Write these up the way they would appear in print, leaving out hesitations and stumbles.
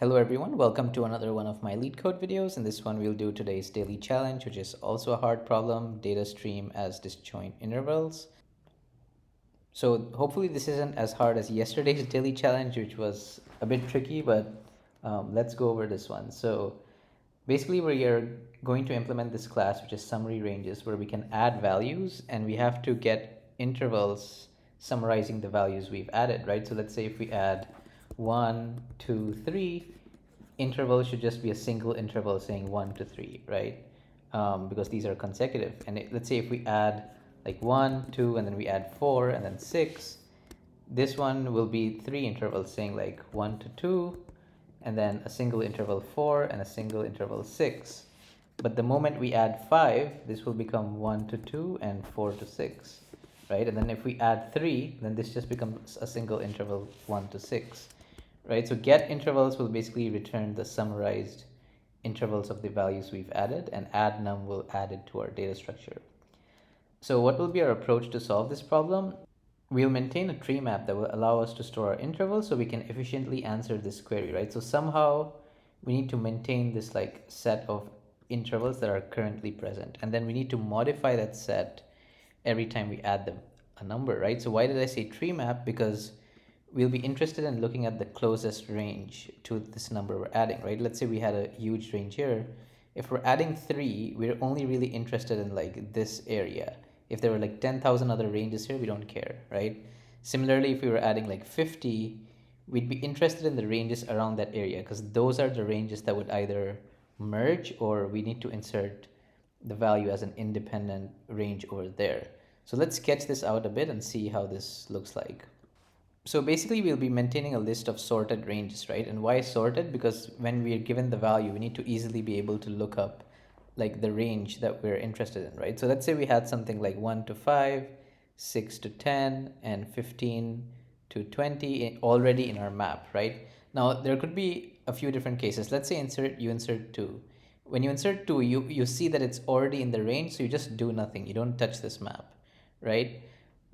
Hello everyone, welcome to another one of my Leetcode videos. In this one we'll do today's daily challenge, which is also a hard problem, data stream as disjoint intervals. So hopefully this isn't as hard as yesterday's daily challenge, which was a bit tricky, but let's go over this one. So basically we are going to implement this class, which is summary ranges, where we can add values and we have to get intervals summarizing the values we've added, right? So let's say if we add 1, 2, 3, interval should just be a single interval saying 1 to 3, right? Because these are consecutive. And let's say if we add like 1, 2, and then we add 4 and then 6, this one will be 3 intervals saying like 1 to 2, and then a single interval 4 and a single interval 6. But the moment we add 5, this will become 1 to 2 and 4 to 6, right? And then if we add 3, then this just becomes a single interval 1 to 6. Right, so getIntervals will basically return the summarized intervals of the values we've added, and addNum will add it to our data structure. So what will be our approach to solve this problem? We'll maintain a tree map that will allow us to store our intervals so we can efficiently answer this query, right? So somehow we need to maintain this like set of intervals that are currently present, and then we need to modify that set every time we add a number, right? So why did I say tree map? Because we'll be interested in looking at the closest range to this number we're adding, right? Let's say we had a huge range here. If we're adding 3, we're only really interested in like this area. If there were like 10,000 other ranges here, we don't care, right? Similarly, if we were adding like 50, we'd be interested in the ranges around that area because those are the ranges that would either merge or we need to insert the value as an independent range over there. So let's sketch this out a bit and see how this looks like. So basically we'll be maintaining a list of sorted ranges, right? And why sorted? Because when we are given the value, we need to easily be able to look up like the range that we're interested in, right? So let's say we had something like 1 to 5, 6 to 10, and 15 to 20 already in our map, right? Now there could be a few different cases. Let's say you insert 2. When you insert 2, you see that it's already in the range, so you just do nothing. You don't touch this map, right?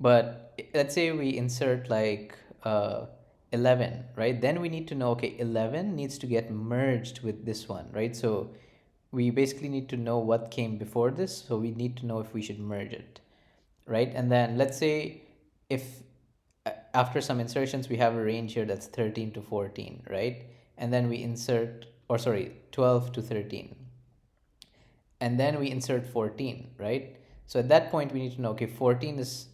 But let's say we insert like 11, right? Then we need to know, okay, 11 needs to get merged with this one, right? So we basically need to know what came before this. So we need to know if we should merge it, right? And then let's say if after some insertions, we have a range here that's 13 to 14, right? And then we insert, or sorry, 12 to 13. And then we insert 14, right? So at that point, we need to know, okay, 14 is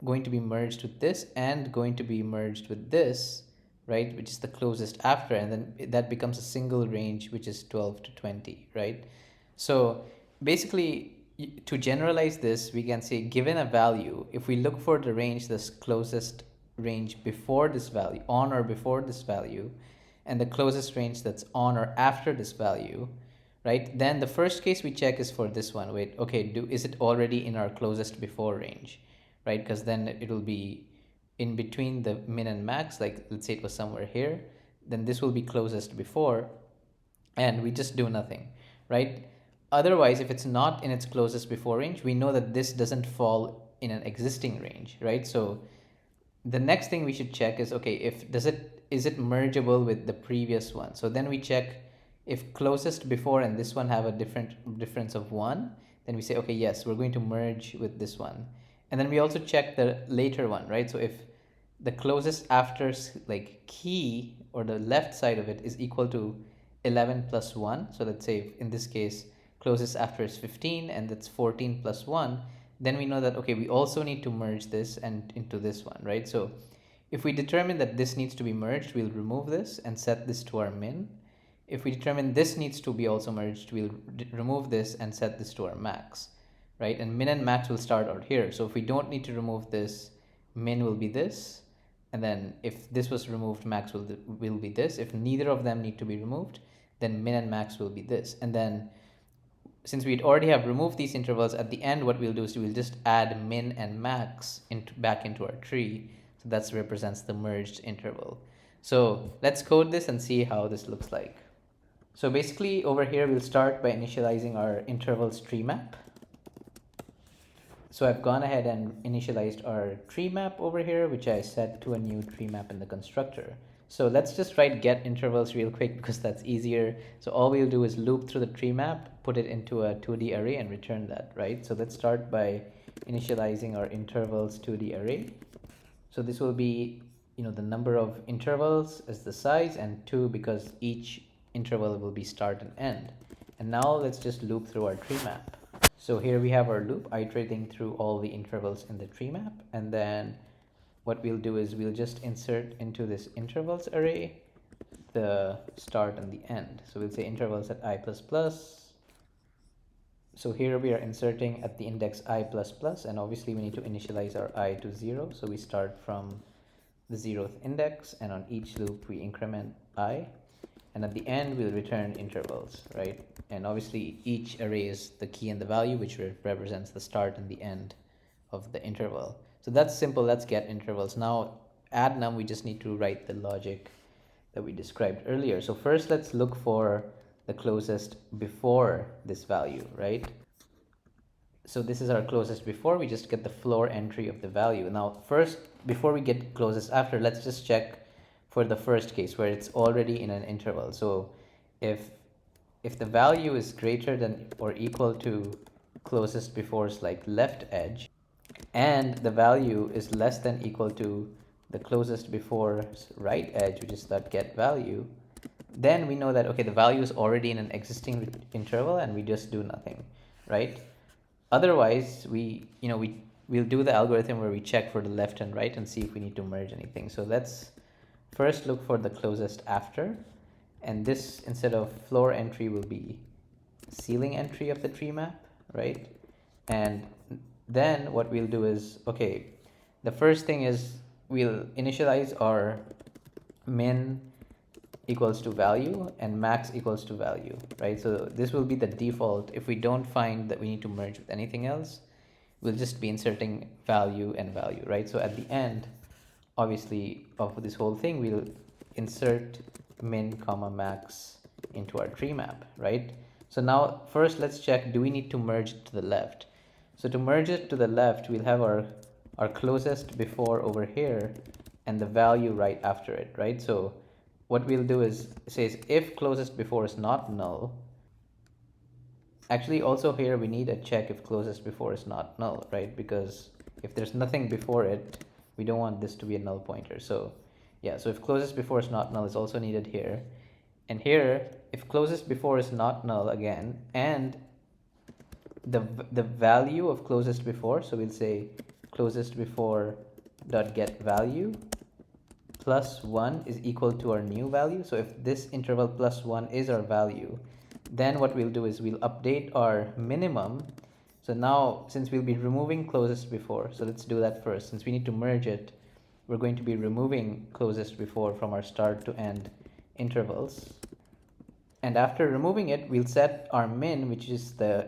going to be merged with this and going to be merged with this, right, which is the closest after, and then that becomes a single range, which is 12 to 20, right? So basically, to generalize this, we can say given a value, if we look for the range that's closest range before this value, on or before this value, and the closest range that's on or after this value, right, then the first case we check is for this one. Wait, okay, is it already in our closest before range, right? Because then it will be in between the min and max, like let's say it was somewhere here, then this will be closest before, and we just do nothing, right? Otherwise, if it's not in its closest before range, we know that this doesn't fall in an existing range, right? So the next thing we should check is, okay, is it mergeable with the previous one? So then we check if closest before and this one have a difference of 1, then we say, okay, yes, we're going to merge with this one. And then we also check the later one, right? So if the closest after like key or the left side of it is equal to 11 plus 1, so let's say in this case closest after is 15 and that's 14 plus 1, then we know that, okay, we also need to merge this and into this one, right? So if we determine that this needs to be merged, we'll remove this and set this to our min. If we determine this needs to be also merged, we'll remove this and set this to our max, right? And min and max will start out here. So if we don't need to remove this, min will be this. And then if this was removed, max will be this. If neither of them need to be removed, then min and max will be this. And then since we already have removed these intervals, at the end what we'll do is we'll just add min and max back into our tree. So that represents the merged interval. So let's code this and see how this looks like. So basically over here, we'll start by initializing our intervals TreeMap. So I've gone ahead and initialized our TreeMap over here, which I set to a new TreeMap in the constructor. So let's just write getIntervals real quick because that's easier. So all we'll do is loop through the tree map, put it into a 2D array and return that, right? So let's start by initializing our intervals 2D array. So this will be, the number of intervals as the size, and 2 because each interval will be start and end. And now let's just loop through our tree map. So here we have our loop iterating through all the intervals in the tree map, and then what we'll do is we'll just insert into this intervals array the start and the end. So we'll say intervals at I++. So here we are inserting at the index I++, and obviously we need to initialize our I to 0. So we start from the 0th index, and on each loop we increment I, and at the end we'll return intervals, right? And obviously each array is the key and the value, which represents the start and the end of the interval. So that's simple. Let's get intervals. Now add num, we just need to write the logic that we described earlier. So first let's look for the closest before this value, right? So this is our closest before. We just get the floor entry of the value. Now first, before we get closest after, let's just check for the first case where it's already in an interval. So if the value is greater than or equal to closest before's like left edge, and the value is less than equal to the closest before's right edge, which is that get value, then we know that, okay, the value is already in an existing interval and we just do nothing, right? Otherwise, we'll do the algorithm where we check for the left and right and see if we need to merge anything. So let's first look for the closest after, and this, instead of floor entry, will be ceiling entry of the tree map, right? And then what we'll do is, okay, the first thing is we'll initialize our min equals to value and max equals to value, right? So this will be the default. If we don't find that we need to merge with anything else, we'll just be inserting value and value, right? So at the end, obviously, of this whole thing, we'll insert min comma max into our tree map, right? So now first let's check, do we need to merge it to the left? So to merge it to the left, we'll have our closest before over here and the value right after it, right? So what we'll do is, it says if closest before is not null. Actually, also here we need a check if closest before is not null, right? Because if there's nothing before it, we don't want this to be a null pointer. So yeah, so if closest before is not null is also needed here. And here, if closest before is not null again, and the value of closest before, so we'll say closest before dot get value plus 1 is equal to our new value. So if this interval plus 1 is our value, then what we'll do is we'll update our minimum. So now, since we'll be removing closest before, so let's do that first. Since we need to merge it, we're going to be removing closest before from our start to end intervals. And after removing it, we'll set our min, which is the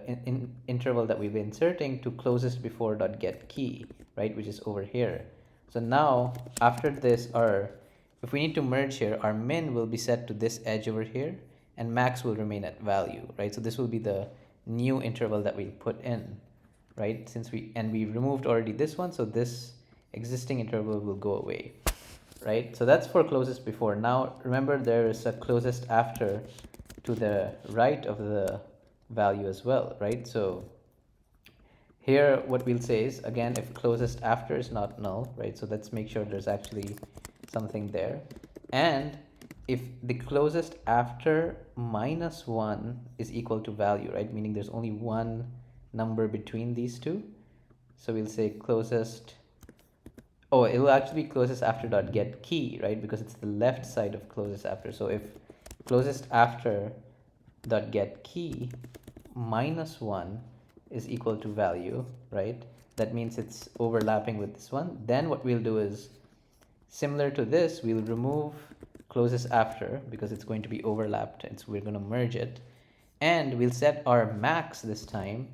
interval that we'll be inserting, to closest before dot get key, right, which is over here. So now after this, if we need to merge here, our min will be set to this edge over here and max will remain at value, right? So this will be the new interval that we'll put in, right? Since we removed already this one, so this existing interval will go away, right? So that's for closest before. Now remember, there is a closest after to the right of the value as well, right? So here what we'll say is, again, if closest after is not null, right? So let's make sure there's actually something there. And if the closest after minus 1 is equal to value, right? Meaning there's only one number between these two. So we'll say closest, oh, it will actually be closest after dot get key, right? Because it's the left side of closest after. So if closest after dot get key minus 1 is equal to value, right? That means it's overlapping with this one. Then what we'll do is, similar to this, we'll remove closest after because it's going to be overlapped, and so we're going to merge it. And we'll set our max this time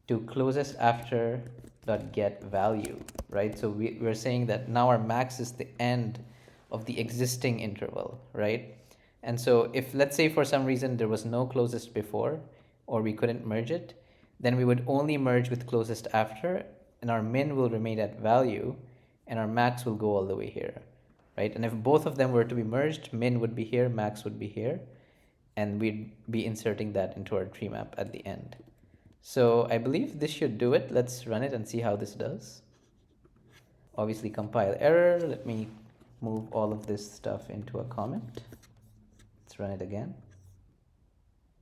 to closest after dot get value, right? So we're saying that now our max is the end of the existing interval, right? And so if, let's say, for some reason there was no closest before, or we couldn't merge it, then we would only merge with closest after, and our min will remain at value and our max will go all the way here, right? And if both of them were to be merged, min would be here, max would be here, and we'd be inserting that into our tree map at the end. So I believe this should do it. Let's run it and see how this does. Obviously compile error. Let me move all of this stuff into a comment. Let's run it again.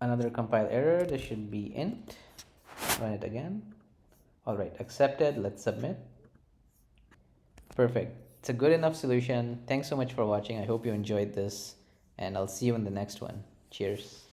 Another compile error. This should be int. Run it again. All right, accepted. Let's submit. Perfect. It's a good enough solution. Thanks so much for watching. I hope you enjoyed this, and I'll see you in the next one. Cheers.